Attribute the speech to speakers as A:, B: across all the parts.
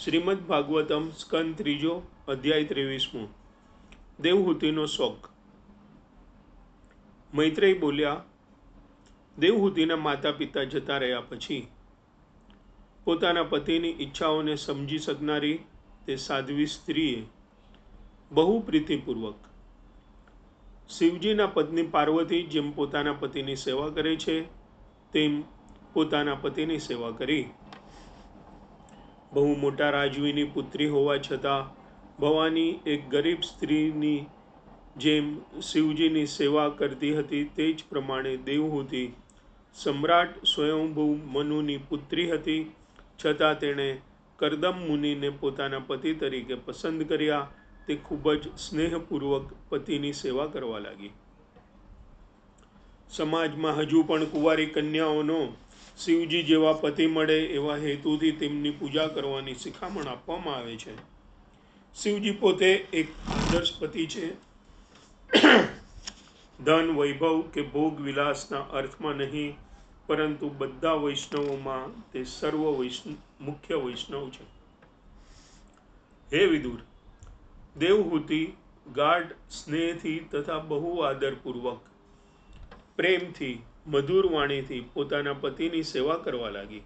A: શ્રીમદ ભાગવતમ સ્કંદ ત્રીજો અધ્યાય 23. દેવહૂતિનો શોક. મૈત્રેય બોલ્યા, દેવહૂતિના માતા પિતા જતા રહ્યા પછી પોતાના પતિની ઈચ્છાઓને સમજી શકનારી તે સાધ્વી સ્ત્રીએ બહુ પ્રીતિપૂર્વક શિવજીના પત્ની પાર્વતી જેમ પોતાના પતિની સેવા કરે છે તેમ પોતાના પતિની સેવા કરી. બહુ મોટા રાજવીની પુત્રી હોવા છતાં ભવાની એક ગરીબ સ્ત્રીની જેમ શિવજીની સેવા કરતી હતી. તે જ પ્રમાણે દેવહૂતિ સમ્રાટ સ્વયંભૂ મનુની પુત્રી હતી, છતાં તેણે કરદમ મુનિને પોતાના પતિ તરીકે પસંદ કર્યા. તે ખૂબ જ સ્નેહપૂર્વક પતિની સેવા કરવા લાગી. સમાજમાં હજુ પણ કુંવારી કન્યાઓનો શિવજી જેવા પતિ મળે એવા હેતુથી તેમની પૂજા કરવાની શિખામણ આપવામાં આવે છે. શિવજી પોતે એક આદર્શ પતિ છે. ધન, વૈભવ કે ભોગ વિલાસના અર્થમાં નહીં, પરંતુ બધા વૈષ્ણવોમાં તે મુખ્ય વૈષ્ણવ છે. હે વિદુર, દેવહૂતિ ગાઢ સ્નેહથી તથા બહુ આદરપૂર્વક પ્રેમથી મધુર વાણીથી પોતાના પતિની સેવા કરવા લાગી.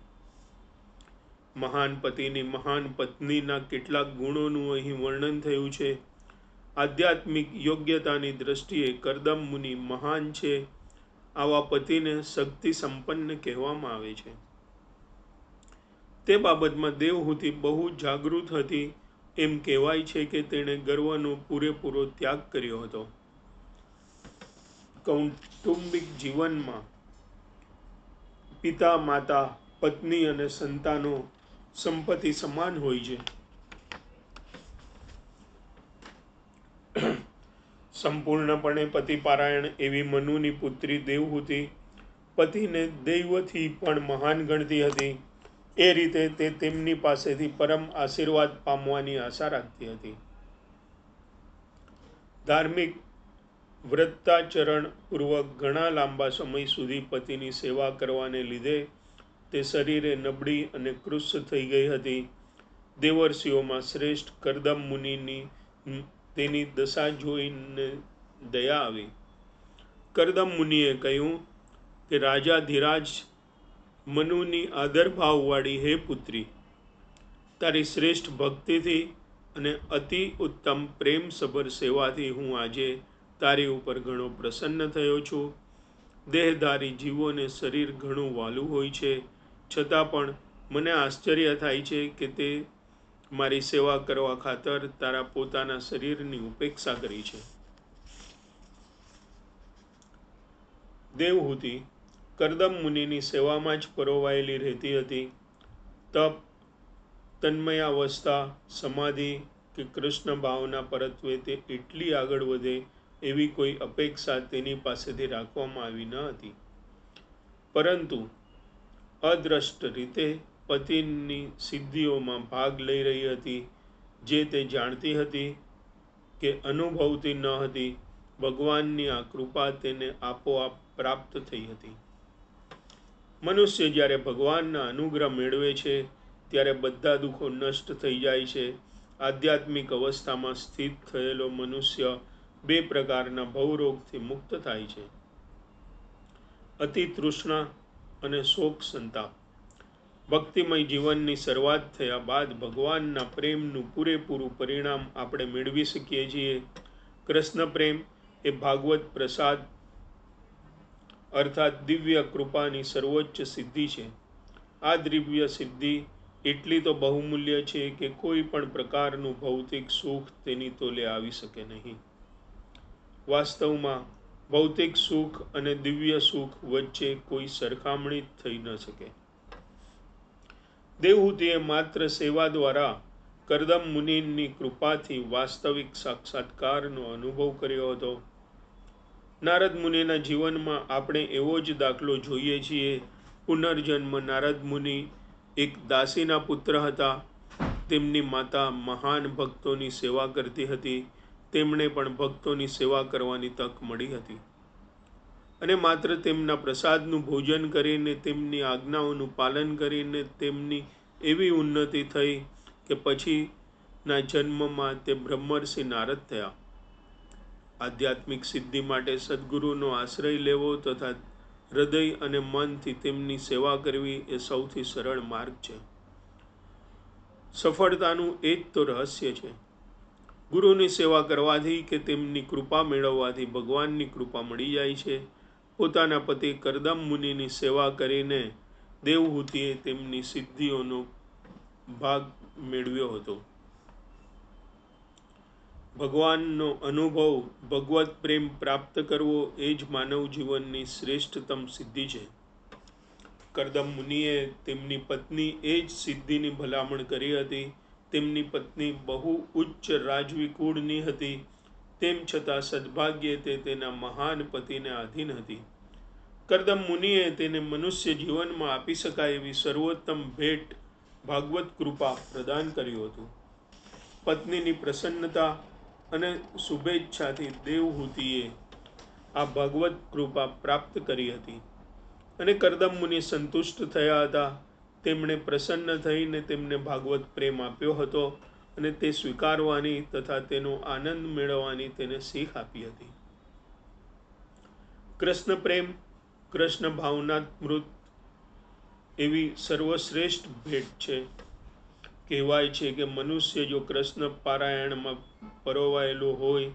A: મહાન પતિની મહાન પત્નીના કેટલાક ગુણોનું અહીં વર્ણન થયું છે. આધ્યાત્મિક યોગ્યતાની દ્રષ્ટિએ કરદમ મુનિ મહાન છે. આવા પતિને શક્તિ સંપન્ન કહેવામાં આવે છે. તે બાબતમાં દેવહૂતિ બહુ જાગૃત હતી. એમ કહેવાય છે કે તેણે ગર્વનો પૂરેપૂરો ત્યાગ કર્યો હતો. કૌટુંબિક જીવનમાં પિતા, માતા, પત્ની અને સંતાનો સંપત્તિ સમાન હોય છે. સંપૂર્ણપણે પતિપારાયણ એવી મનુની પુત્રી દેવહૂતિ પતિને દૈવથી પણ મહાન ગણતી હતી. એ રીતે તે તેમની પાસેથી પરમ આશીર્વાદ પામવાની આશા રાખતી હતી. ધાર્મિક વ્રતાચરણ પૂર્વક ઘણા લાંબા સમય સુધી પતિની સેવા કરવાને લીધે તે શરીરે નબળી અને કૃશ થઈ ગઈ હતી. દેવર્ષિઓમાં શ્રેષ્ઠ કરદમ મુનિની તેની દશા જોઈને દયા આવી. કરદમ મુનિએ કહ્યું કે રાજા ધીરાજ મનુની આદરભાવવાળી હે પુત્રી, તારી શ્રેષ્ઠ ભક્તિથી અને અતિ ઉત્તમ પ્રેમસભર સેવાથી હું આજે તારી ઉપર ઘણો પ્રસન્ન થયો છું. દેહધારી જીવોને શરીર ઘણું વહાલું હોય છે, છતાં પણ મને આશ્ચર્ય થાય છે કે તે મારી સેવા કરવા ખાતર તારા પોતાના શરીરની ઉપેક્ષા કરી છે. દેવહૂતિ કરદમ મુનિની સેવામાં જ પરોવાયેલી રહેતી હતી. તપ, તન્મયાવસ્થા, સમાધિ કે કૃષ્ણ ભાવના પરત્વે તે એટલી આગળ વધે એવી કોઈ અપેક્ષા તેની પાસેથી રાખવામાં આવી ન હતી. પરંતુ અદ્રષ્ટ રીતે પતિની સિદ્ધિઓમાં ભાગ લઈ રહી હતી, જે તે જાણતી હતી કે અનુભવતી ન હતી. ભગવાનની આ કૃપા તેને આપોઆપ પ્રાપ્ત થઈ હતી. મનુષ્ય જ્યારે ભગવાનના અનુગ્રહ મેળવે છે ત્યારે બધા દુઃખો નષ્ટ થઈ જાય છે. આધ્યાત્મિક અવસ્થામાં સ્થિત થયેલો મનુષ્ય બે પ્રકારના ભવરોગથી મુક્ત થાય છે: અતિ તૃષ્ણા અને શોક સંતાપ. ભક્તિમય જીવનની શરૂઆત થયા બાદ ભગવાનના પ્રેમનું પૂરેપૂરું પરિણામ આપણે મેળવી શકીએ છીએ. કૃષ્ણ પ્રેમ એ ભાગવત પ્રસાદ અર્થાત દિવ્ય કૃપાની સર્વોચ્ચ સિદ્ધિ છે. આ દિવ્ય સિદ્ધિ એટલી તો બહુમૂલ્ય છે કે કોઈ પણ પ્રકારનું ભૌતિક સુખ તેની તોલે આવી શકે નહીં. વાસ્તવમાં ભૌતિક સુખ અને દિવ્ય સુખ વચ્ચે કોઈ સરખામણી થઈ ન શકે. દેવહૂતિએ માત્ર સેવા દ્વારા કરદમ મુનિની કૃપાથી વાસ્તવિક સાક્ષાત્કારનો અનુભવ કર્યો હતો. નારદ મુનિના જીવનમાં આપણે એવો જ દાખલો જોઈએ છીએ. પુનર્જન્મ. નારદ મુનિ એક દાસીના પુત્ર હતા. તેમની માતા મહાન ભક્તોની સેવા કરતી હતી. તેમણે પણ ભક્તોની સેવા કરવાની તક મળી હતી અને માત્ર તેમના પ્રસાદનું ભોજન કરીને, તેમની આજ્ઞાઓનું પાલન કરીને તેમની એવી ઉન્નતિ થઈ કે પછીના જન્મમાં તે બ્રહ્મર્ષિ નારદ થયા. આધ્યાત્મિક સિદ્ધિ માટે સદ્ગુરુનો આશ્રય લેવો તથા હૃદય અને મનથી તેમની સેવા કરવી એ સૌથી સરળ માર્ગ છે. સફળતાનું એ જ તો રહસ્ય છે. ગુરુની સેવા કરવાથી કે તેમની કૃપા મેળવવાથી ભગવાનની કૃપા મળી જાય છે. પોતાના પતિ કરદમ મુનિની સેવા કરીને દેવહૂતિએ તેમની સિદ્ધિઓનો ભાગ મેળવ્યો હતો. ભગવાનનો અનુભવ, ભગવત પ્રેમ પ્રાપ્ત કરવો એ જ માનવ જીવનની શ્રેષ્ઠતમ સિદ્ધિ છે. કરદમ મુનિએ તેમની પત્ની એ જ સિદ્ધિની ભલામણ કરી હતી. તેમની પત્ની બહુ ઉચ્ચ રાજવી કુળની હતી, તેમ છતાં સદભાગ્યે તે તેના મહાન પતિને આધીન હતી. કરદમ મુનિએ તેને મનુષ્ય જીવનમાં આપી શકાય એવી સર્વોત્તમ ભેટ ભાગવત કૃપા પ્રદાન કર્યું હતું. પત્નીની પ્રસન્નતા અને શુભેચ્છાથી દેવહૂતિએ આ ભાગવત કૃપા પ્રાપ્ત કરી હતી અને કરદમ મુનિ સંતુષ્ટ થયા હતા. તેમણે પ્રસન્ન થઈને તેમને ભાગવત પ્રેમ આપ્યો હતો અને તે સ્વીકારવાની તથા તેનો આનંદ મેળવવાની તેને શીખ આપી હતી. કૃષ્ણ પ્રેમ, કૃષ્ણ ભાવનામૃત એવી સર્વશ્રેષ્ઠ ભેટ છે. કહેવાય છે કે મનુષ્ય જો કૃષ્ણ પારાયણમાં પરોવાયેલો હોય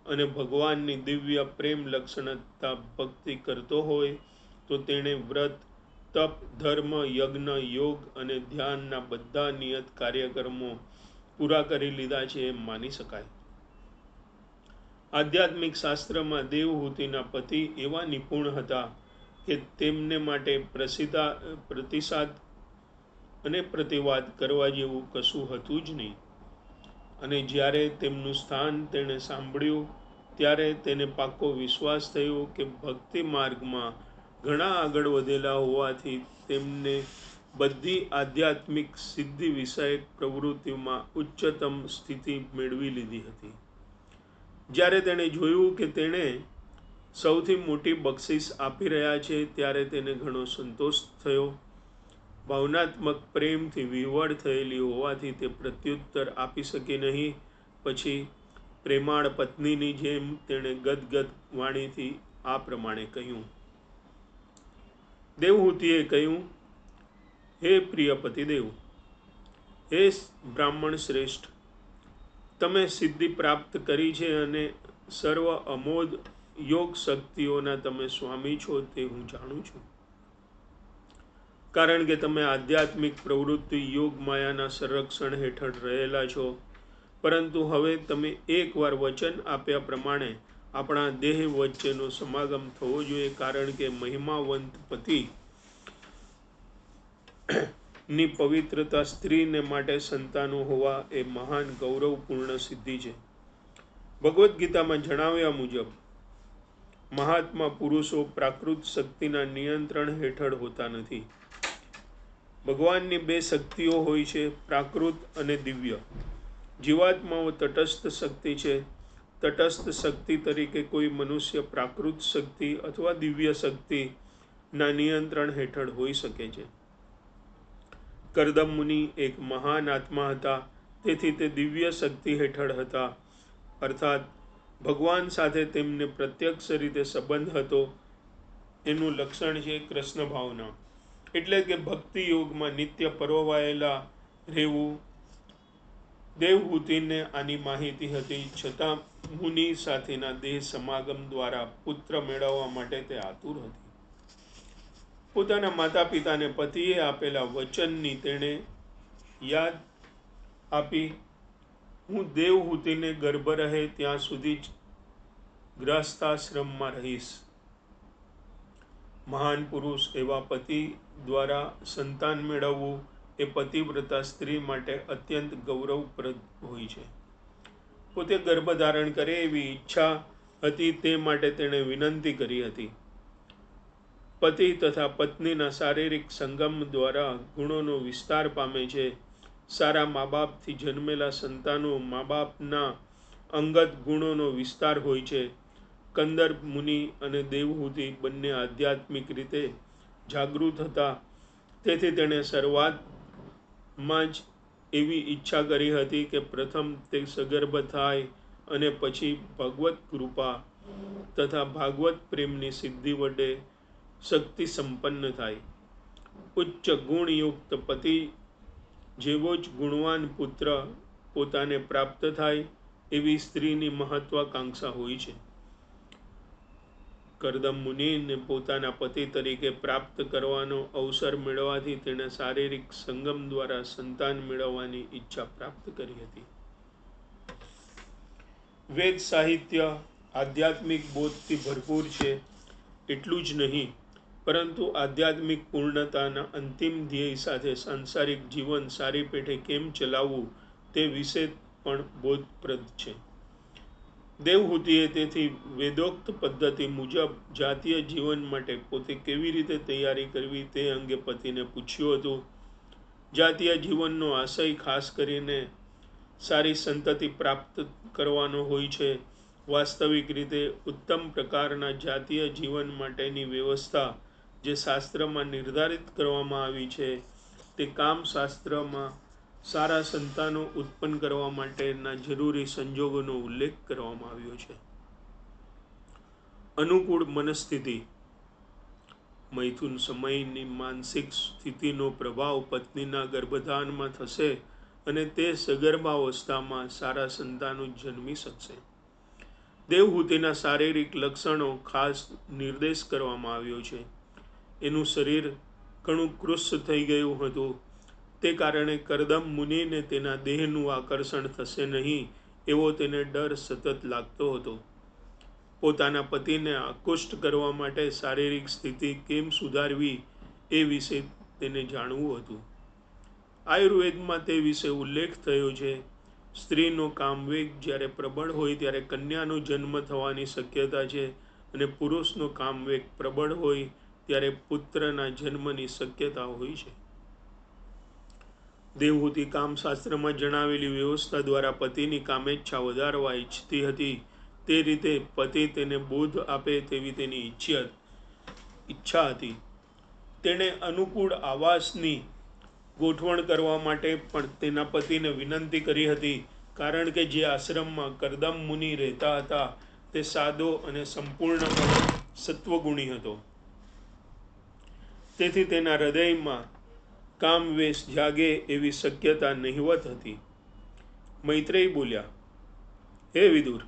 A: અને ભગવાનની દિવ્ય પ્રેમ લક્ષણતા ભક્તિ કરતો હોય તો તેણે વ્રત, તપ, ધર્મ, યજ્ઞ, યોગ અને ધ્યાનના બધા નિયત કાર્યક્રમો પૂરા કરી લીધા છે એમ માની શકાય. આધ્યાત્મિક શાસ્ત્રમાં દેવહૂતિના પતિ એવા નિપુણ હતા કે તેમને માટે પ્રતિસાદ અને પ્રતિવાદ કરવા જેવું કશું હતું જ નહીં. અને જ્યારે તેમનું સ્થાન તેણે સાંભળ્યું ત્યારે તેને પાક્કો વિશ્વાસ થયો કે ભક્તિ માર્ગમાં ઘણા આગળ વધેલા હોવાથી તેમને બધી આધ્યાત્મિક સિદ્ધિ વિષયક પ્રવૃત્તિમાં ઉચ્ચતમ સ્થિતિ મેળવી લીધી હતી. જ્યારે તેણે જોયું કે તેણે સૌથી મોટી બક્ષિસ આપી રહ્યા છે ત્યારે તેને ઘણો સંતોષ થયો. ભાવનાત્મક પ્રેમથી વિહવળ થયેલી હોવાથી તે પ્રત્યુત્તર આપી શકી નહીં. પછી પ્રેમાળ પત્નીની જેમ તેણે ગદગદ વાણીથી આ પ્રમાણે કહ્યું. દેવહૂતિએ કહ્યું, હે પ્રિય પતિદેવ, હે બ્રાહ્મણ શ્રેષ્ઠ, તમે સિદ્ધિ પ્રાપ્ત કરી છે અને સર્વ અમોઘ યોગ શક્તિઓના તમે સ્વામી છો તે હું જાણું છું. કારણ કે તમે આધ્યાત્મિક પ્રવૃત્તિ યોગ માયાના સંરક્ષણ હેઠળ રહેલા છો. પરંતુ હવે તમે એકવાર વચન આપ્યા પ્રમાણે આપણા દેહ વચ્ચેનો સમાગમ થવો જોઈએ. કારણ કે મહિમાવંત પતિ ની પવિત્રતા સ્ત્રીને માટે સંતાનો હોવા એ મહાન ગૌરવપૂર્ણ સિદ્ધિ છે. ભગવદ્ ગીતામાં જણાવ્યા મુજબ મહાત્મા પુરુષો પ્રાકૃત શક્તિના નિયંત્રણ હેઠળ હોતા નથી. ભગવાનની બે શક્તિઓ હોય છે, પ્રાકૃત અને દિવ્ય. જીવાત્માઓ તટસ્થ શક્તિ છે. તટસ્થ શક્તિ તરીકે કોઈ મનુષ્ય પ્રાકૃત શક્તિ અથવા દિવ્ય શક્તિ ના નિયંત્રણ હેઠળ હોઈ શકે છે. કરદમ મુનિ એક મહાન આત્મા હતા, તેથી તે દિવ્ય શક્તિ હેઠળ હતા. અર્થાત ભગવાન સાથે તેમને પ્રત્યક્ષ રીતે સંબંધ હતો. એનું લક્ષણ છે કૃષ્ણ ભાવના, એટલે કે ભક્તિ યોગમાં નિત્ય પરોવાયેલા રહેવું. દેવહૂતિને આની માહિતી હતી, છતાં મુનિ સાથેના દેહ સમાગમ દ્વારા પુત્ર મેળવવા માટે તે આતુર હતી. પોતાના માતા પિતાને પતિએ આપેલા વચનની તેણે યાદ આપી. હું દેવહૂતિને ગર્ભ રહે ત્યાં સુધી જ ગૃહસ્થાશ્રમમાં રહીશ. મહાન પુરુષ એવા પતિ દ્વારા સંતાન મેળવવું એ પતિવ્રતા સ્ત્રી માટે અત્યંત ગૌરવપ્રદ હોય છે. પોતે ગર્ભ ધારણ કરે એવી ઈચ્છા હતી, તે માટે તેણે વિનંતી કરી હતી. પતિ તથા પત્નીના શારીરિક સંગમ દ્વારા ગુણોનો વિસ્તાર પામે છે. સારા મા બાપથી જન્મેલા સંતાનો મા બાપના અંગત ગુણોનો વિસ્તાર હોય છે. કંદર્પ મુનિ અને દેવહૂતિ બંને આધ્યાત્મિક રીતે જાગૃત હતા, તેથી તેણે શરૂઆતમાં જ એવી ઈચ્છા કરી હતી કે પ્રથમ તે સગર્ભ થાય અને પછી ભગવત કૃપા તથા ભાગવત પ્રેમની સિદ્ધિ વડે શક્તિ સંપન્ન થાય. ઉચ્ચ ગુણયુક્ત પતિ જેવો જ ગુણવાન પુત્ર પોતાને પ્રાપ્ત થાય એવી સ્ત્રીની મહત્વાકાંક્ષા હોય છે. કરદમ મુનિને પોતાના પતિ તરીકે પ્રાપ્ત કરવાનો અવસર મેળવવાથી તેણે શારીરિક સંગમ દ્વારા સંતાન મેળવવાની ઈચ્છા પ્રાપ્ત કરી હતી. વેદ સાહિત્ય આધ્યાત્મિક બોધથી ભરપૂર છે. એટલું જ નહીં, પરંતુ આધ્યાત્મિક પૂર્ણતાના અંતિમ ધ્યેય સાથે સાંસારિક જીવન સારી પેઠે કેમ ચલાવવું તે વિશે પણ બોધપ્રદ છે. દેવહૂતિએ તેથી વેદોક્ત પદ્ધતિ મુજબ જાતીય જીવન માટે પોતે કેવી રીતે તૈયારી કરવી તે અંગે પતિને પૂછ્યું હતું. જાતીય જીવનનો આશય ખાસ કરીને સારી સંતતિ પ્રાપ્ત કરવાનો હોય છે. વાસ્તવિક રીતે ઉત્તમ પ્રકારના જાતીય જીવન માટેની વ્યવસ્થા જે શાસ્ત્રમાં નિર્ધારિત કરવામાં આવી છે તે કામશાસ્ત્રમાં સારા સંતાનો ઉત્પન્ન કરવા માટેના જરૂરી સંજોગોનો ઉલ્લેખ કરવામાં આવ્યો છે. અનુકૂળ મનસ્થિતિ. મૈથુન સમયની માનસિક સ્થિતિનો પ્રભાવ પત્નીના ગર્ભધાનમાં થશે અને તે સગર્ભાવસ્થામાં સારા સંતાનો જન્મી શકશે. દેવહૂતિના શારીરિક લક્ષણો ખાસ નિર્દેશ કરવામાં આવ્યો છે. એનું શરીર ઘણું કૃશ થઈ ગયું હતું. તે કારણે કરદમ મુનિને તેના દેહનું આકર્ષણ થશે નહીં એવો તેને ડર સતત લાગતો હતો. પોતાના પતિને આકુષ્ટ કરવા માટે શારીરિક સ્થિતિ કેમ સુધારવી એ વિશે તેને જાણવું હતું. આયુર્વેદમાં તે વિશે ઉલ્લેખ થયો છે. સ્ત્રીનો કામવેગ જ્યારે પ્રબળ હોય ત્યારે કન્યાનો જન્મ થવાની શક્યતા છે અને પુરુષનો કામવેગ પ્રબળ હોય ત્યારે પુત્રના જન્મની શક્યતા હોય છે. દેવહૂતિ કામશાસ્ત્રમાં જણાવેલી વ્યવસ્થા દ્વારા પતિની કામેચ્છા વધારવા ઈચ્છતી હતી. તે રીતે પતિ તેને બોધ આપે તેવી તેની ઈચ્છા હતી. તેણે અનુકૂળ આવાસની ગોઠવણ કરવા માટે પણ તેના પતિને વિનંતી કરી હતી, કારણ કે જે આશ્રમમાં કરદમ મુનિ રહેતા હતા તે સાદો અને સંપૂર્ણપણે સત્વગુણી હતો. તેથી તેના હૃદયમાં કામવેશ જાગે એવી શક્યતા નહિવત હતી. મૈત્રેય બોલ્યા, હે વિદુર,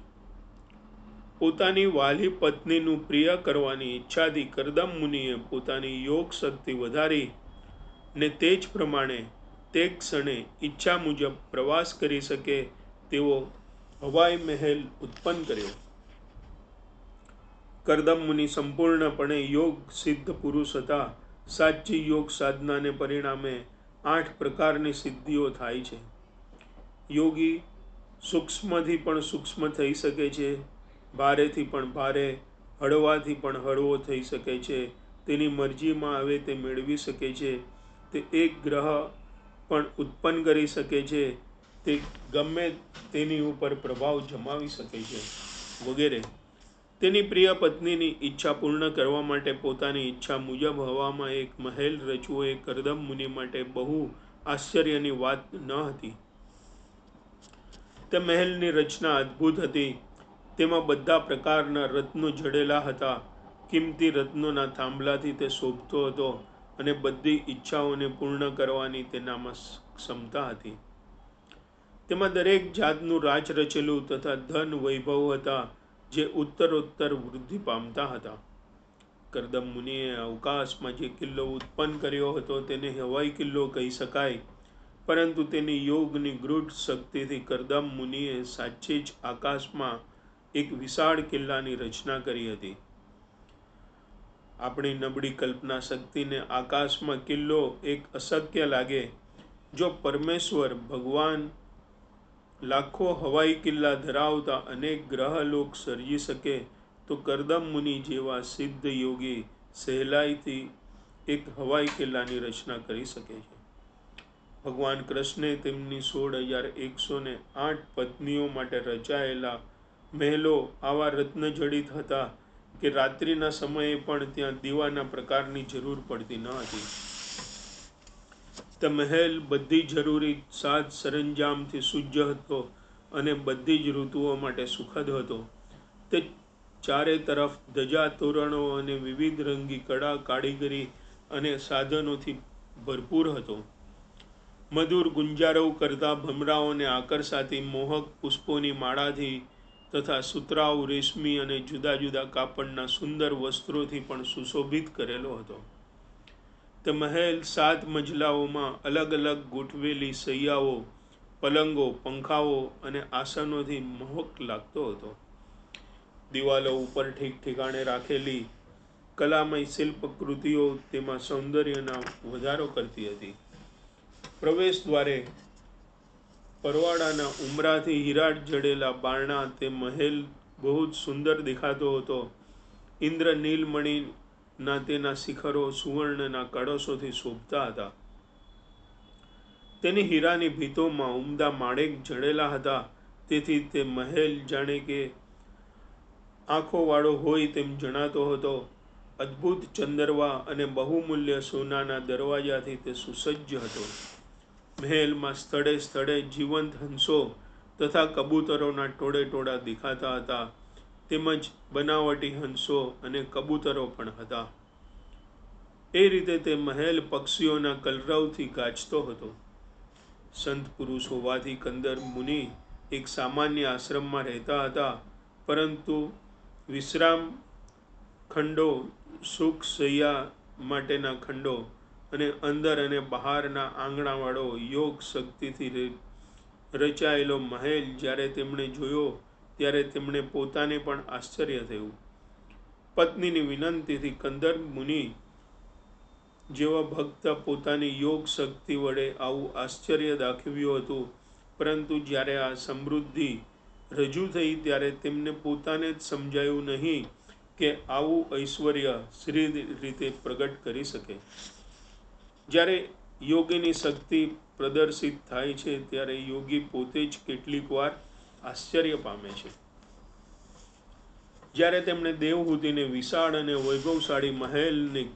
A: પોતાની વાલી પત્નીનું પ્રિય કરવાની ઈચ્છાથી કરદમ મુનિએ પોતાની યોગ શક્તિ વધારી ને તે જ પ્રમાણે તે ક્ષણે ઈચ્છા મુજબ પ્રવાસ કરી શકે તેવો હવાઈ મહેલ ઉત્પન્ન કર્યો. કરદમ મુનિ સંપૂર્ણપણે યોગ સિદ્ધ પુરુષ હતા. સાચી યોગ સાધનાને પરિણામે 8 પ્રકારની સિદ્ધિઓ થાય છે. યોગી સૂક્ષ્મથી પણ સૂક્ષ્મ થઈ શકે છે, ભારેથી પણ ભારે, હળવાથી પણ હળવો થઈ શકે છે, તેની મરજીમાં આવે તે મેળવી શકે છે, તે એક ગ્રહ પણ ઉત્પન્ન કરી શકે છે, તે ગમે તેની ઉપર પ્રભાવ જમાવી શકે છે, વગેરે. તેની પ્રિય પત્નીની ઈચ્છા પૂર્ણ કરવા માટે પોતાની ઈચ્છા મુજબ હવામાં એક મહેલ રચવો એ કરદમ મુનિ માટે બહુ આશ્ચર્યની વાત ન હતી. તે મહેલની રચના અદ્ભુત હતી. તેમાં બધા પ્રકારના રત્નો જડેલા હતા. કિંમતી રત્નોના થાંભલાથી તે શોભતો હતો અને બધી ઈચ્છાઓને પૂર્ણ કરવાની તેનામાં ક્ષમતા હતી. તેમાં દરેક જાતનું રાચ રચેલું તથા ધન વૈભવ હતા જે ઉત્તરોત્તર વૃદ્ધિ પામતા હતા. કરદમ મુનિએ અવકાશમાં જે કિલ્લો ઉત્પન્ન કર્યો હતો તેને હવાઈ કિલ્લો કહી શકાય, પરંતુ તેની યોગની ગૃઢ શક્તિથી કરદમ મુનિએ સાચે જ આકાશમાં એક વિશાળ કિલ્લાની રચના કરી હતી. આપણી નબળી કલ્પના શક્તિને આકાશમાં કિલ્લો એક અશક્ય લાગે. જો પરમેશ્વર ભગવાન લાખો હવાઈ કિલ્લા ધરાવતા અનેક ગ્રહલોક સર્જી શકે તો કરદમ મુનિ જેવા સિદ્ધ યોગી સહેલાઈથી એક હવાઈ કિલ્લાની રચના કરી શકે છે. ભગવાન કૃષ્ણે તેમની 16,108 પત્નીઓ માટે રચાયેલા મહેલો આવા રત્નજડિત હતા કે રાત્રિના સમયે પણ ત્યાં દીવાના પ્રકારની જરૂર પડતી ન હતી. તે મહેલ બધી જરૂરી સાજ સરંજામથી સુજ્જ હતો અને બધી જ ઋતુઓ માટે સુખદ હતો. તે ચારે તરફ ધજા તોરણો અને વિવિધ રંગી કળા કારીગરી અને સાધનોથી ભરપૂર હતો. મધુર ગુંજારવ કરતા ભમરાઓને આકર્ષાતી મોહક પુષ્પોની માળાથી તથા સુતરાઉ રેશમી અને જુદા જુદા કાપડના સુંદર વસ્ત્રોથી પણ સુશોભિત કરેલો હતો. તે મહેલ 7 મજલાઓમાં અલગ અલગ ગોઠવેલી શૈયાઓ, પલંગો, પંખાઓ અને આસનોથી મોહક લાગતો હતો. દિવાલો ઉપર ઠીક ઠેકાણે રાખેલી કલામય શિલ્પકૃતિઓ તેમાં સૌંદર્યના વધારો કરતી હતી. પ્રવેશ દ્વારે પરવાડાના ઉમરાથી હીરા જડેલા બારણા તે મહેલ બહુ જ સુંદર દેખાતો હતો. ઇન્દ્ર નીલમણીના તેના શિખરો સુવર્ણના કળશોથી શોભતા હતા. તેની હીરાની ભીતોમાં ઉમદા માણેક જડેલા હતા, તેથી તે મહેલ જાણે કે આંખોવાળો હોય તેમ જણાતો હતો. અદ્ભુત ચંદરવા અને બહુમૂલ્ય સોનાના દરવાજાથી તે સુસજ્જ હતો. મહેલમાં સ્થળે સ્થળે જીવંત હંસો તથા કબૂતરોના ટોળે ટોળા દેખાતા હતા, તેમજ બનાવટી હંસો અને કબૂતરો પણ હતા. એ રીતે તે મહેલ પક્ષીઓના કલરવથી ગાજતો હતો. સંત પુરુષ હોવાથી કંદર મુનિ એક સામાન્ય આશ્રમમાં રહેતા હતા, પરંતુ વિશ્રામ ખંડો, સુખ શૈયા માટેના ખંડો અને અંદર અને બહારના આંગણાવાળો યોગ શક્તિથી રચાયેલો મહેલ જ્યારે તેમણે જોયો ત્યારે તેમણે પોતાને પણ આશ્ચર્ય થયું. પત્નીની વિનંતીથી કંદર મુનિ જેવા ભક્ત પોતાની યોગ શક્તિ વડે આવું આશ્ચર્ય દાખવ્યું હતું, પરંતુ જ્યારે આ સમૃદ્ધિ રજૂ થઈ ત્યારે તેમને પોતાને જ સમજાયું નહીં કે આવું ઐશ્વર્ય શ્રી રીતે પ્રગટ કરી શકે. જ્યારે યોગીની શક્તિ પ્રદર્શિત થાય છે ત્યારે યોગી પોતે જ કેટલીક વાર આશ્ચર્ય પામે છે. જ્યારે તેમણે દેવહૂતિને વિશાળ અને વૈભવશાળી મહેલની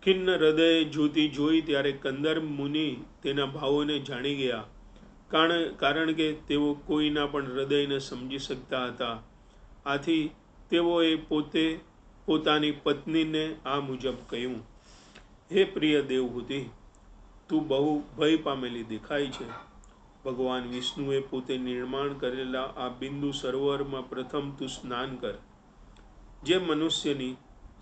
A: ખિન્ન હૃદયે જોતી જોઈ ત્યારે કંદર મુનિ તેના ભાવોને જાણી ગયા, કારણ કે તેઓ કોઈના પણ હૃદયને સમજી શકતા હતા. આથી તેઓએ પોતે પોતાની પત્નીને આ મુજબ કહ્યું: હે પ્રિય દેવહૂતિ, તું બહુ ભય પામેલી દેખાય છે. ભગવાન વિષ્ણુએ પોતે નિર્માણ કરેલા આ બિંદુ સરોવરમાં પ્રથમ તું સ્નાન કર, જે મનુષ્યની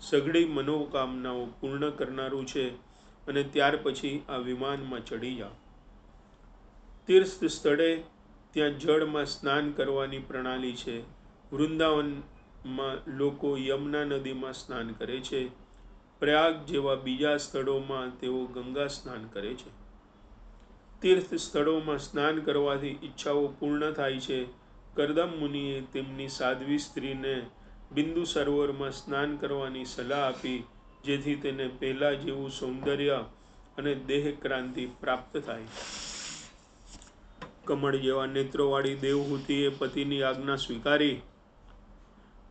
A: સઘળી મનોકામનાઓ પૂર્ણ કરનારું છે, અને ત્યાર પછી આ વિમાનમાં ચડી જા. તીર્થ સ્થળે ત્યાં જળમાં સ્નાન કરવાની પ્રણાલી છે. વૃંદાવનમાં લોકો યમુના નદીમાં સ્નાન કરે છે. પ્રયાગ જેવા બીજા સ્થળોમાં તેઓ ગંગા સ્નાન કરે છે. તીર્થ સ્થળોમાં સ્નાન કરવાથી ઈચ્છાઓ પૂર્ણ થાય છે. કરદમ મુનિએ તેમની સાધ્વી સ્ત્રીને બિંદુ સરોવરમાં સ્નાન કરવાની સલાહ આપી, જેથી તેને પહેલા જેવું સૌંદર્ય અને દેહક્રાંતિ પ્રાપ્ત થાય. કમળ જેવા નેત્રોવાળી દેવહૂતિએ પતિની આજ્ઞા સ્વીકારી.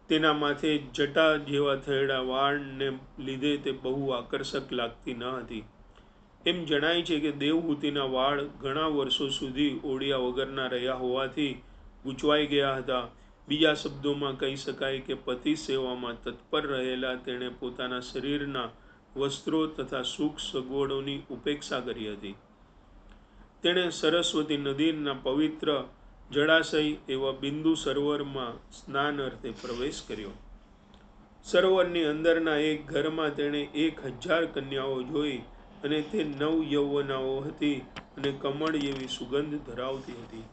A: તેના માથે જટા જેવા થયેલા વાળને લીધે તે બહુ આકર્ષક લાગતી ન હતી. એમ જણાય છે કે દેવહૂતિના વાળ ઘણા વર્ષો સુધી ઓળ્યા વગરના રહ્યા હોવાથી ગૂંચવાઈ ગયા હતા. બીજા શબ્દોમાં કહી શકાય કે પતિ સેવામાં તત્પર રહેલા તેણે પોતાના શરીરના વસ્ત્રો તથા સુખ સગવડોની ઉપેક્ષા કરી હતી. તેણે સરસ્વતી નદીના પવિત્ર જળાશય એવા બિંદુ સરોવરમાં સ્નાન અર્થે પ્રવેશ કર્યો. સરોવરની અંદરના એક ઘરમાં તેણે 1000 કન્યાઓ જોઈ, અને તે નવ યૌવનાઓ હતી અને કમળ જેવી સુગંધ ધરાવતી હતી.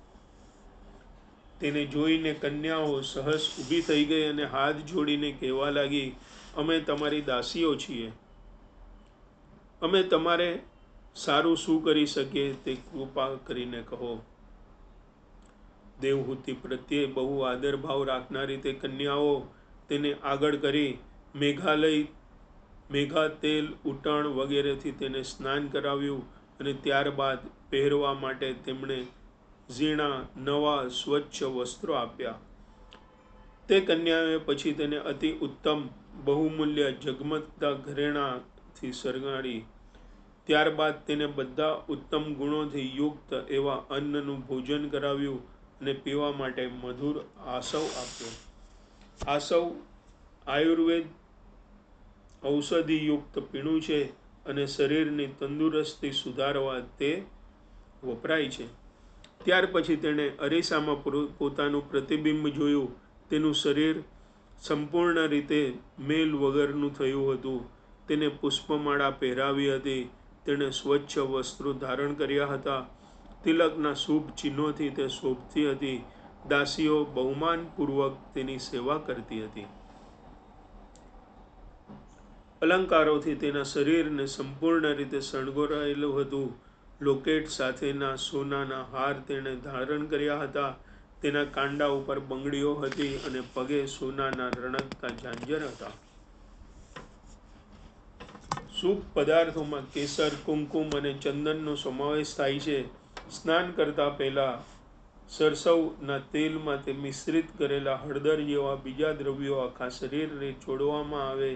A: તેને જોઈને કન્યાઓ સહસ ઊભી થઈ ગઈ અને હાથ જોડીને કહેવા લાગી, અમે તમારી દાસીઓ છીએ. અમે તમારે સારું શું કરી શકીએ તે કૃપા કરીને કહો. દેવહૂતિ પ્રત્યે બહુ આદરભાવ રાખનારી તે કન્યાઓ તેને આગળ કરી મેઘા તેલ, ઉટણ વગેરેથી તેને સ્નાન કરાવ્યું, અને ત્યારબાદ પહેરવા માટે તેમણે ઝીણા નવા સ્વચ્છ વસ્ત્રો આપ્યા. તે કન્યાઓએ પછી તેને અતિ ઉત્તમ બહુમૂલ્ય ઝગમગતા ઘરેણાંથી શણગારી. ત્યારબાદ તેને બધા ઉત્તમ ગુણોથી યુક્ત એવા અન્નનું ભોજન કરાવ્યું અને પીવા માટે મધુર આસવ આપ્યો. આસવ આયુર્વેદ ઔષધિયુક્ત પીણું છે અને શરીરની તંદુરસ્તી સુધારવા તે વપરાય છે. ત્યાર પછી તેણે અરીસામાં પોતાનું પ્રતિબિંબ જોયું. તેનું શરીર સંપૂર્ણ રીતે મેલ વગરનું થયું હતું. તેને પુષ્પમાળા પહેરાવી હતી. તેણે સ્વચ્છ વસ્ત્રો ધારણ કર્યા હતા. તિલકના શુભ ચિહ્નોથી તે શોભતી હતી. દાસીઓ બહુમાનપૂર્વક તેની સેવા કરતી હતી. અલંકારોથી તેના શરીરને સંપૂર્ણ રીતે શણગારેલું હતું. લોકેટ સાથેના સોનાના હાર તેણે ધારણ કર્યા હતા. તેના કાંડા ઉપર બંગડીઓ હતી અને પગે સોનાના રણકતા ઝાંઝર હતા. શુભ પદાર્થોમાં કેસર, કુમકુમ અને ચંદનનો સમાવેશ થાય છે. સ્નાન કરતા પહેલા સરસવના તેલમાં તે મિશ્રિત કરેલા હળદર જેવા બીજા દ્રવ્યો આખા શરીરને ચોળવામાં આવે.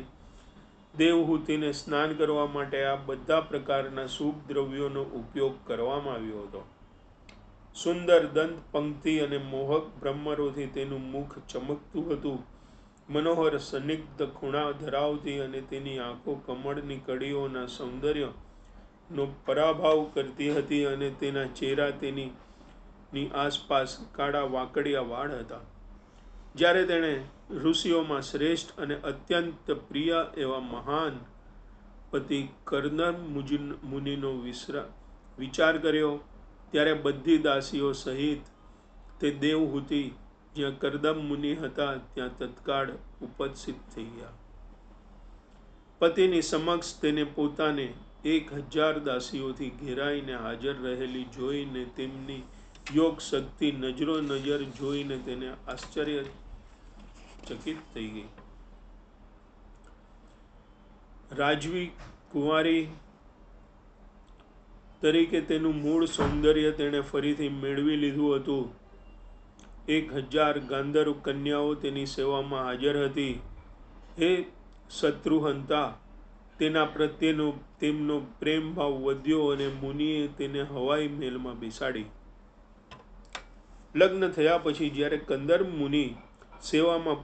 A: દેવહૂતિને સ્નાન કરવા માટે આ બધા પ્રકારના શુભ દ્રવ્યોનો ઉપયોગ કરવામાં આવ્યો હતો. સુંદર દંત પંક્તિ અને મોહક ભ્રમરોથી તેનું મુખ ચમકતું હતું. મનોહર સ્નિગ્ધ ખૂણા ધરાવતી અને તેની આંખો કમળની કળીઓના સૌંદર્યનો પરાભવ કરતી હતી અને તેના ચહેરા તેની આસપાસ કાળા વાંકડિયા વાળ હતા. જ્યારે તેણે ઋષિઓમાં શ્રેષ્ઠ અને અત્યંત પ્રિય એવા મહાન પતિ કર્દમ મુનિનો વિચાર કર્યો, ત્યારે બધી દાસીઓ સહિત તે દેવહૂતિ જ્યાં કર્દમ મુનિ હતા ત્યાં તત્કાળ ઉપસ્થિત થઈ ગયા. પતિની સમક્ષ તેને પોતાને 1000 દાસીઓથી ઘેરાઈને હાજર રહેલી જોઈને તેમની યોગ શક્તિ નજરો નજર જોઈને તેને આશ્ચર્યચકિત થઈ ગઈ. રાજવી કુંવારી તરીકે તેનું મૂળ સૌંદર્ય તેણે ફરીથી મેળવી લીધું હતું. 1000 ગાંધર્વ કન્યાઓ તેની સેવામાં હાજર હતી. હે શત્રુહંતા, તેના પ્રત્યેનો તેમનો પ્રેમ ભાવ વધ્યો અને મુનિએ તેને હવાઈ મહેલમાં બેસાડી. લગ્ન થયા પછી જ્યારે કંદર્પ મુનિ સેવામાં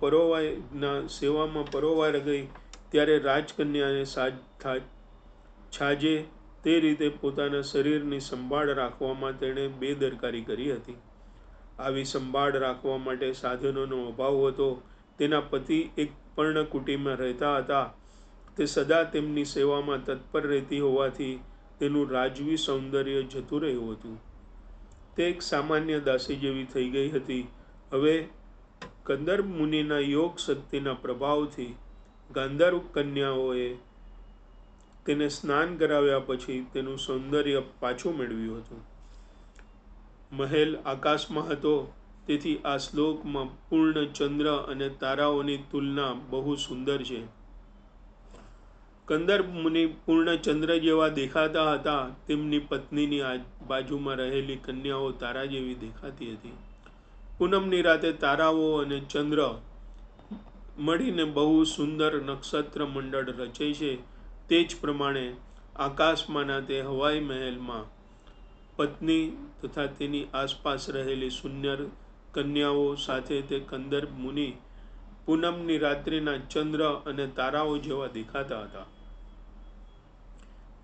A: પરોવાઈ ગઈ ત્યારે રાજકન્યાને છાજે તે રીતે પોતાના શરીરની સંભાળ રાખવામાં તેણે બેદરકારી કરી હતી. આવી સંભાળ રાખવા માટે સાધનોનો અભાવ હતો. તેના પતિ એક પર્ણકુટીમાં રહેતા હતા. તે સદા તેમની સેવામાં તત્પર રહેતી હોવાથી તેનું રાજવી સૌંદર્ય જતું રહ્યું હતું. તે એક સામાન્ય દાસી જેવી થઈ ગઈ હતી. હવે કંદર્પ મુનિના યોગ શક્તિના પ્રભાવથી ગાંધર્વ કન્યાઓએ તેને સ્નાન કરાવ્યા પછી તેનું સૌંદર્ય પાછું મેળવ્યું હતું. મહેલ આકાશમાં હતો, તેથી આ શ્લોકમાં પૂર્ણ ચંદ્ર અને તારાઓની તુલના બહુ સુંદર છે. કંદર્પ મુનિ પૂર્ણ ચંદ્ર જેવા દેખાતા હતા. તેમની પત્નીની બાજુમાં રહેલી કન્યાઓ તારા જેવી દેખાતી હતી. પૂનમની રાતે તારાઓ અને ચંદ્ર મળીને બહુ સુંદર નક્ષત્ર મંડળ રચે છે. તે જ પ્રમાણે આકાશમાંના તે હવાઈ મહેલમાં પત્ની તથા તેની આસપાસ રહેલી સુંદર કન્યાઓ સાથે તે કંદર્પ મુનિ પૂનમની રાત્રિના ચંદ્ર અને તારાઓ જેવા દેખાતા હતા.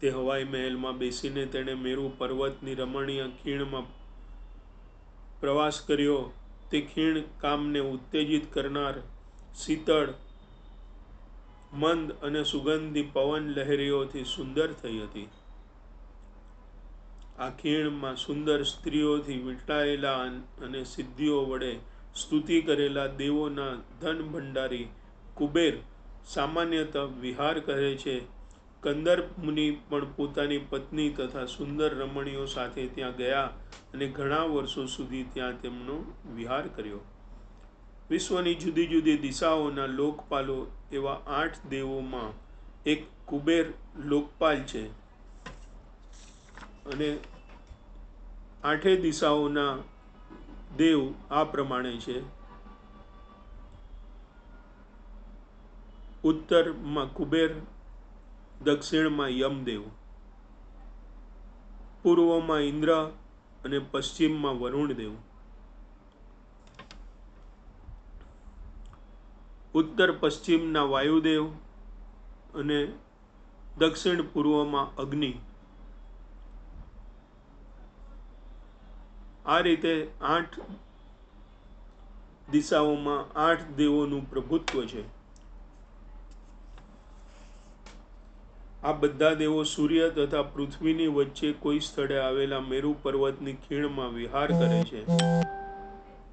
A: તે હવાઈ મહેલમાં બેસીને તેણે મેરુ પર્વતની રમણીય ખીણમાં પ્રવાસ કર્યો. તે ખીણ કામને ઉત્તેજિત કરનાર શીતળ, મંદ અને સુગંધી પવન લહેરીઓથી સુંદર થઈ હતી. આ ખીણમાં સુંદર સ્ત્રીઓથી વીંટળાયેલા અને સિદ્ધિઓ વડે સ્તુતિ કરેલા દેવોના ધન ભંડારી કુબેર સામાન્યતઃ વિહાર કરે છે. કંદર્પ મુનિ પણ પોતાની પત્ની તથા સુંદર રમણીઓ સાથે ત્યાં ગયા અને ઘણા વર્ષો સુધી ત્યાં તેમનો વિહાર કર્યો. વિશ્વની જુદી જુદી દિશાઓના લોકપાલો એવા 8 દેવોમાં એક કુબેર લોકપાલ છે અને 8 દિશાઓના દેવ આ પ્રમાણે છે. ઉત્તરમાં કુબેર, દક્ષિણમાં યમદેવ, પૂર્વમાં ઇન્દ્ર અને પશ્ચિમમાં વરુણદેવ, ઉત્તર પશ્ચિમના વાયુદેવ અને દક્ષિણ પૂર્વમાં અગ્નિ. આ રીતે 8 દિશાઓમાં 8 દેવોનું પ્રભુત્વ છે. આ બધા દેવો સૂર્ય તથા પૃથ્વીની વચ્ચે કોઈ સ્થળે આવેલા મેરુ પર્વતની ખીણમાં વિહાર કરે છે.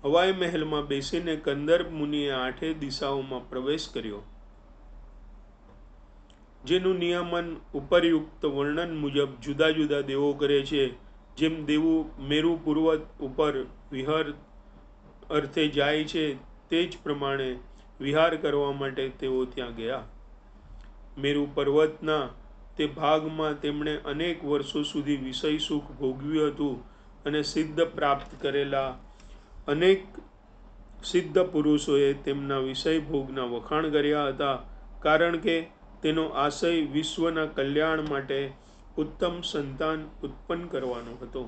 A: હવાઈ મહેલમાં બેસીને કંદર્પ મુનિએ 8 દિશાઓમાં પ્રવેશ કર્યો, જેનું નિયમન ઉપરયુક્ત વર્ણન મુજબ જુદા જુદા દેવો કરે છે. જેમ દેવો મેરુ પર્વત ઉપર વિહાર અર્થે જાય છે, તે જ પ્રમાણે વિહાર કરવા માટે તેઓ ત્યાં ગયા. મેરુ પર્વતના તે ભાગમાં તેમણે અનેક વર્ષો સુધી વિષય સુખ ભોગવ્યું હતું અને સિદ્ધ પ્રાપ્ત કરેલા અનેક સિદ્ધ પુરુષોએ તેમના વિષય ભોગના વખાણ કર્યા હતા, કારણ કે તેનો આશય વિશ્વના કલ્યાણ માટે ઉત્તમ સંતાન ઉત્પન્ન કરવાનો હતો.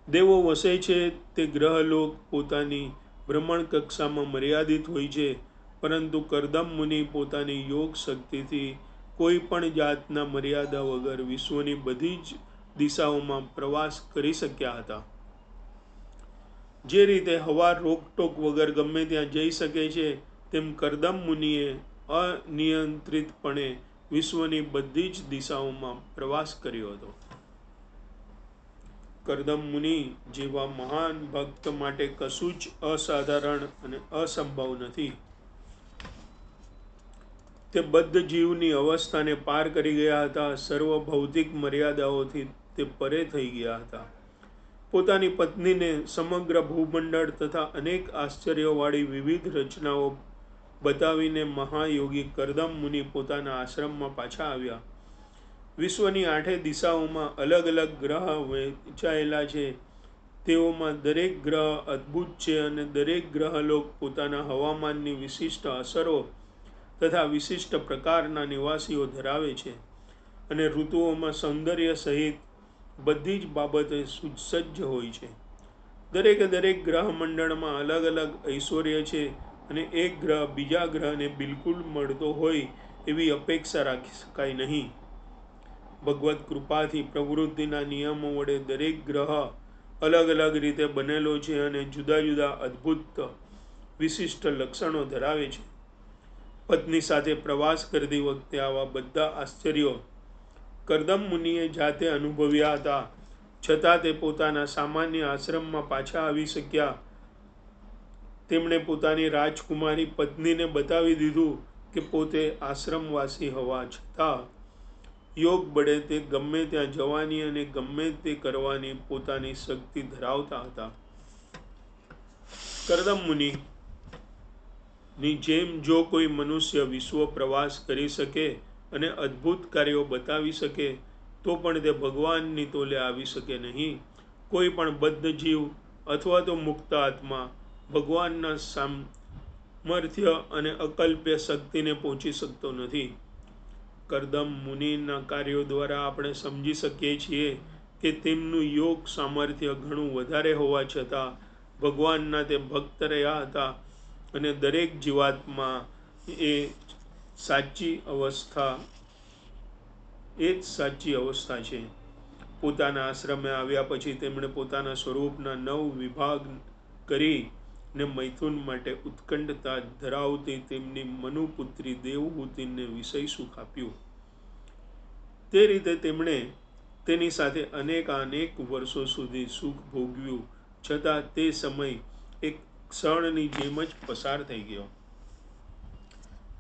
A: દેવો વસે છે તે ગ્રહલોક પોતાની ભ્રમણ કક્ષામાં મર્યાદિત હોય છે, પરંતુ કરદમ મુનિ પોતાની યોગ શક્તિથી કોઈ પણ જાતના મર્યાદા વગર વિશ્વની બધી જ દિશાઓમાં પ્રવાસ કરી શક્યા હતા. જે રીતે હવા રોકટોક વગર ગમે ત્યાં જઈ શકે છે, તેમ કરદમ મુનિએ અનિયંત્રિતપણે વિશ્વની બધી જ દિશાઓમાં પ્રવાસ કર્યો હતો. કરદમ મુનિ જેવા મહાન ભક્ત માટે કશું જ અસાધારણ અને અસંભવ નથી. તે બદ્ધ જીવની અવસ્થાને પાર કરી ગયા હતા. સર્વ ભૌતિક મર્યાદાઓથી તે પરે થઈ ગયા હતા. પોતાની પત્નીને સમગ્ર ભૂમંડળ તથા અનેક આશ્ચર્યવાળી વિવિધ રચનાઓ બતાવીને મહાયોગી કરદમ મુનિ પોતાના આશ્રમમાં પાછા આવ્યા. વિશ્વની 8 દિશાઓમાં અલગ અલગ ગ્રહ વહેંચાયેલા છે. તેઓમાં દરેક ગ્રહ અદ્ભુત છે અને દરેક ગ્રહલોક પોતાના હવામાનની વિશિષ્ટ અસરો તથા વિશિષ્ટ પ્રકારના નિવાસીઓ ધરાવે છે અને ઋતુઓમાં સૌંદર્ય સહિત બધી જ બાબતે સુસજ્જ હોય છે. દરેક ગ્રહ મંડળમાં અલગ અલગ ઐશ્વર્ય છે અને એક ગ્રહ બીજા ગ્રહને બિલકુલ મળતો હોય એવી અપેક્ષા રાખી શકાય નહીં. ભગવત કૃપાથી પ્રવૃત્તિના નિયમો વડે દરેક ગ્રહ અલગ અલગ રીતે બનેલો છે અને જુદા જુદા અદ્ભુત વિશિષ્ટ લક્ષણો ધરાવે છે. પત્ની સાથે પ્રવાસ કરતી વખતે આવા બધા આશ્ચર્યો કરદમ મુનિએ જાતે અનુભવ્યા હતા, છતાં તે પોતાના સામાન્ય આશ્રમમાં પાછા આવી શક્યા. તેમણે પોતાની રાજકુમારી પત્નીને બતાવી દીધું કે પોતે આશ્રમવાસી હોવા છતાં યોગ બળે તે ગમે ત્યાં જવાની અને ગમે તે કરવાની પોતાની શક્તિ ધરાવતા હતા. કરદમ મુનિ ની જેમ જો કોઈ મનુષ્ય વિશ્વ પ્રવાસ કરી શકે અને અદ્ભુત કાર્યો બતાવી શકે, તો પણ તે ભગવાનની તોલે આવી શકે નહીં. કોઈ પણ બદ્ધ જીવ અથવા તો મુક્ત આત્મા ભગવાનના સામર્થ્ય અને અકલ્પ્ય શક્તિને પહોંચી શકતો નથી. કરદમ મુનિના કાર્યો દ્વારા આપણે સમજી શકીએ છીએ કે તેમનું યોગ સામર્થ્ય ઘણું વધારે હોવા છતાં ભગવાનના તે ભક્ત રહ્યા હતા અને દરેક જીવાત્મા એ જ સાચી અવસ્થા છે. પોતાના આશ્રમે આવ્યા પછી તેમણે પોતાના સ્વરૂપના 9 વિભાગ કરી ને મૈથુન માટે ઉત્કંઠતા ધરાવતી તેમની મનુપુત્રી દેવહૂતિને વિષય સુખ આપ્યું. તે રીતે તેમણે તેની સાથે અનેક વર્ષો સુધી સુખ ભોગવ્યું, છતાં તે સમય એક ક્ષણની જેમ જ પસાર થઈ ગયો.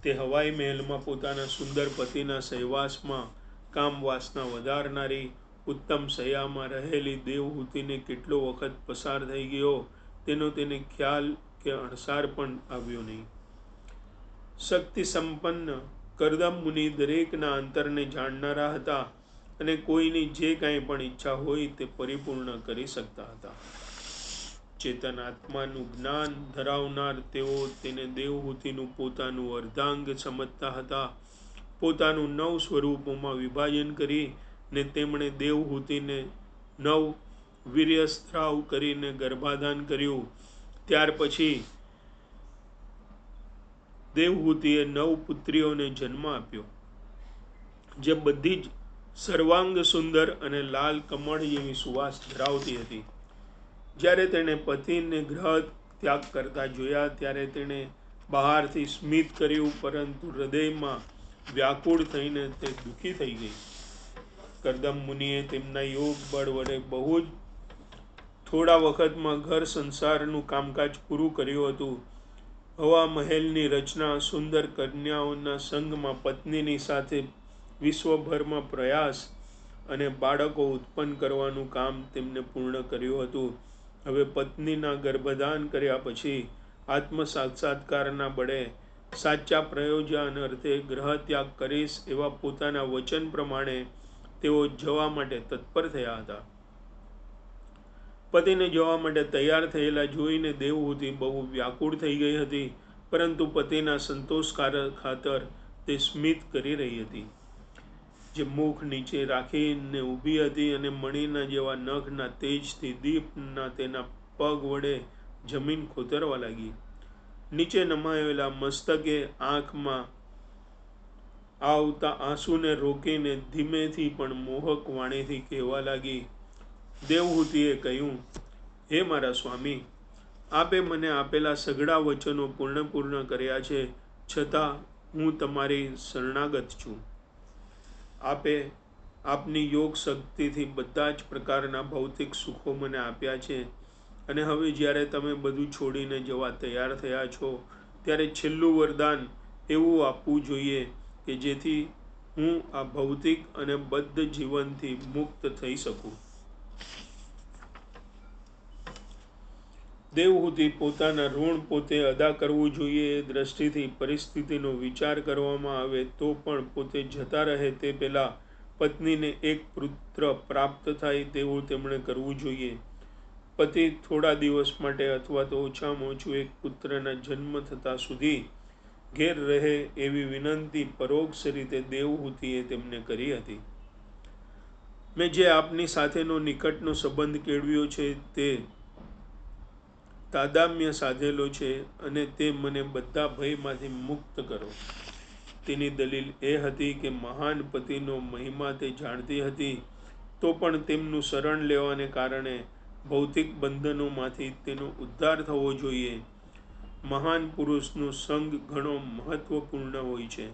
A: તે હવાઈ મહેલમાં પોતાના સુંદર પતિના સહવાસમાં કામ વાસના વધારનારી ઉત્તમ શૈયામાં રહેલી દેવહૂતિને કેટલો વખત પસાર થઈ ગયો તેનો તેને ખ્યાલ કે અણસાર પણ આવ્યો નહીં. શક્તિ સંપન્ન કરદમ મુનિ દરેકના અંતરને જાણનારા હતા અને કોઈની જે કાંઈ પણ ઈચ્છા હોય તે પરિપૂર્ણ કરી શકતા હતા. ચેતન આત્માનું જ્ઞાન ધરાવનાર તેઓ તેને દેવહૂતિનું પોતાનું અર્ધાંગ સમજતા હતા. પોતાનું 9 સ્વરૂપોમાં વિભાજન કરી ને તેમણે દેવહૂતિને 9 વીર્યસ્ત્રાવ કરીને ગર્ભાધાન કર્યું. ત્યાર પછી દેવહૂતિએ 9 પુત્રીઓને જન્મ આપ્યો, જે બધી જ સર્વાંગ સુંદર અને લાલ કમળ જેવી સુવાસ ધરાવતી હતી. જ્યારે તેણે પતિને ગ્રહ ત્યાગ કરતા જોયા ત્યારે તેણે બહારથી સ્મિત કર્યું, પરંતુ હૃદયમાં વ્યાકુળ થઈને તે દુઃખી થઈ ગઈ. કરદમ મુનિએ તેમના યોગ બળ વડે બહુ જ થોડા વખતમાં ઘર સંસારનું કામકાજ પૂરું કર્યું હતું. હવા મહેલની રચના, સુંદર કન્યાઓના સંગમાં પત્નીની સાથે વિશ્વભરમાં પ્રયાસ અને બાળકો ઉત્પન્ન કરવાનું કામ તેમને પૂર્ણ કર્યું હતું. હવે પત્નીના ગર્ભધાન કર્યા પછી આત્મ સાક્ષાત્કારના બળે સાચા પ્રયોજન અર્થે ગ્રહ ત્યાગ કરીશ એવા પોતાના વચન પ્રમાણે તેઓ જવા માટે તત્પર થયા હતા. પતિને જવા માટે તૈયાર થયેલા જોઈને દેવહૂતિ બહુ વ્યાકુળ થઈ ગઈ હતી, પરંતુ પતિના સંતોષ ખાતર તે સ્મિત કરી રહી હતી. જે મુખ નીચે રાખીને ઊભી હતી અને મણીના જેવા નખના તેજથી દીપના તેના પગ વડે જમીન ખોતરવા લાગી. નીચે નમાયેલા મસ્તકે આંખમાં આવતા આંસુને રોકીને ધીમેથી પણ મોહક વાણીથી કહેવા લાગી. દેવહૂતિએ કહ્યું, હે મારા સ્વામી, આપે મને આપેલા સઘળા વચનો પૂર્ણ કર્યા છે, છતાં હું તમારી શરણાગત છું. આપે આપની યોગ શક્તિથી બધા જ પ્રકારના ભૌતિક સુખો મને આપ્યા છે, અને હવે જ્યારે તમે બધું છોડીને જવા તૈયાર થયા છો, ત્યારે છેલ્લું વરદાન એવું આપવું જોઈએ કે જેથી હું આ ભૌતિક અને બદ્ધ જીવનથી મુક્ત થઈ શકું. દેવહૂતિ પોતાના ઋણ પોતે અદા કરવું જોઈએ એ દ્રષ્ટિથી પરિસ્થિતિનો વિચાર કરવામાં આવે તો પણ પોતે જતા રહે તે પહેલાં પત્નીને એક પુત્ર પ્રાપ્ત થાય તેવું તેમણે કરવું જોઈએ. પતિ થોડા દિવસ માટે અથવા તો ઓછામાં ઓછું એક પુત્રના જન્મ થતાં સુધી ઘેર રહે એવી વિનંતી પરોક્ષ રીતે દેવહૂતિએ તેમને કરી હતી. મેં જે આપની સાથેનો નિકટનો સંબંધ કેળવ્યો છે તે તાદામ્ય સાધેલો છે અને તે મને બધા ભયમાંથી મુક્ત કરો. તેની દલીલ એ હતી કે મહાન પતિનો મહિમા તે જાણતી હતી, તો પણ તેમનું શરણ લેવાને કારણે ભૌતિક બંધનોમાંથી તેનો ઉદ્ધાર થવો જોઈએ. મહાન પુરુષનો સંગ ઘણો મહત્વપૂર્ણ હોય છે.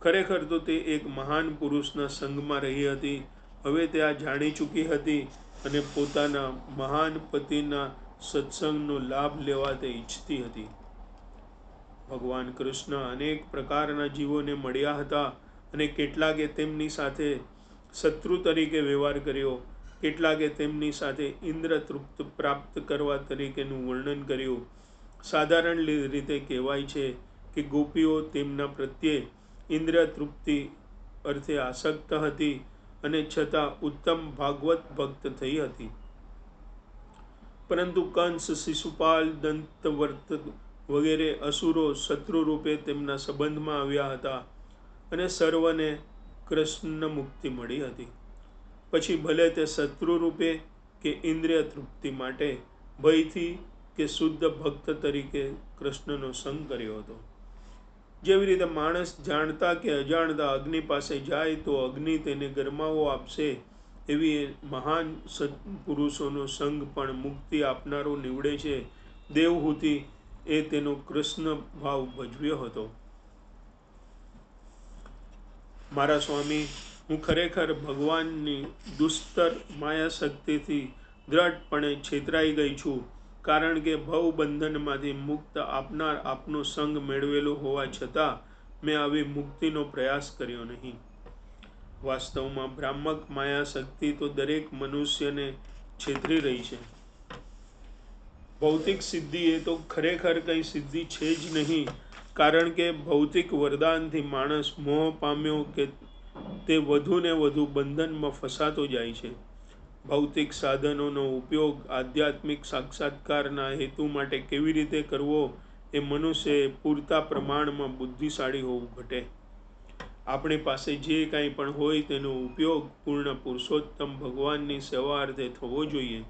A: ખરેખર તો તે એક મહાન પુરુષના સંગમાં રહી હતી. હવે તે આ જાણી ચૂકી હતી અને પોતાના મહાન પતિના સત્સંગનો લાભ લેવા તે ઈચ્છતી હતી. ભગવાન કૃષ્ણ અનેક પ્રકારના જીવોને મળ્યા હતા અને કેટલાકે તેમની સાથે શત્રુ તરીકે વ્યવહાર કર્યો, કેટલાકે તેમની સાથે ઇન્દ્ર તૃપ્ત પ્રાપ્ત કરવા તરીકેનું વર્ણન કર્યું. સાધારણ રીતે કહેવાય છે કે ગોપીઓ તેમના પ્રત્યે ઇન્દ્રિય તૃપ્તિ અર્થે આસક્ત હતી અને છતાં ઉત્તમ ભાગવત ભક્ત થઈ હતી. પરંતુ કંસ, શિશુપાલ, દંતવર્ત વગેરે અસુરો શત્રુ રૂપે તેમના સંબંધમાં આવ્યા હતા અને સર્વને કૃષ્ણ મુક્તિ મળી હતી. પછી ભલે તે શત્રુ રૂપે કે ઇન્દ્રિય તૃપ્તિ માટે ભયથી કે શુદ્ધ ભક્ત તરીકે કૃષ્ણનો સંગ કર્યો હતો. જેવી રીતે માણસ જાણતા કે અજાણતા અગ્નિ પાસે જાય તો અગ્નિ તેને ગરમાવો આપશે, એવી મહાન સત્પુરુષોનો સંગ પણ મુક્તિ આપનારો નીવડે છે. દેવહૂતિ એ તેનો કૃષ્ણ ભાવ ભજવ્યો હતો. મારા સ્વામી, હું ખરેખર ભગવાનની દુસ્તર માયા શક્તિથી દ્રઢપણે છેતરાઈ ગઈ છું, કારણ કે ભવબંધનમાંથી મુક્ત આપનાર આપનો સંગ મેળવેલો હોવા છતાં મેં આવી મુક્તિનો પ્રયાસ કર્યો નહીં. વાસ્તવમાં ભ્રામક માયા શક્તિ તો દરેક મનુષ્યને છેતરી રહી છે. ભૌતિક સિદ્ધિ એ તો ખરેખર કંઈ સિદ્ધિ છે જ નહીં, કારણ કે ભૌતિક વરદાનથી માણસ મોહ પામ્યો કે તે વધુ ને વધુ બંધનમાં ફસાતો જાય છે. ભૌતિક સાધનોનો ઉપયોગ આધ્યાત્મિક સાક્ષાત્કારના હેતુ માટે કેવી રીતે કરવો એ મનુષ્યએ પૂરતા પ્રમાણમાં બુદ્ધિશાળી હોવું ઘટે. આપણી પાસે જે કાંઈ પણ હોય તેનો ઉપયોગ પૂર્ણ પુરુષોત્તમ ભગવાનની સેવા અર્થે થવો જોઈએ.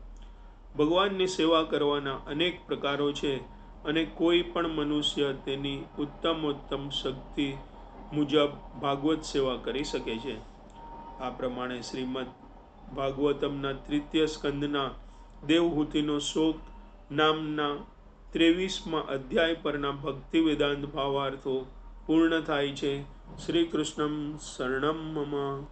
A: ભગવાનની સેવા કરવાના અનેક પ્રકારો છે અને કોઈ પણ મનુષ્ય તેની ઉત્તમોત્તમ શક્તિ મુજબ ભાગવત સેવા કરી શકે છે. આ પ્રમાણે શ્રીમદ ભાગવતમના તૃતીય સ્કંદના દેવહૂતિનો શોક નામના 23મા અધ્યાય પરના ભક્તિ વેદાંત ભાવાર્થો પૂર્ણ થાય છે. શ્રી કૃષ્ણમ શરણમ મમ.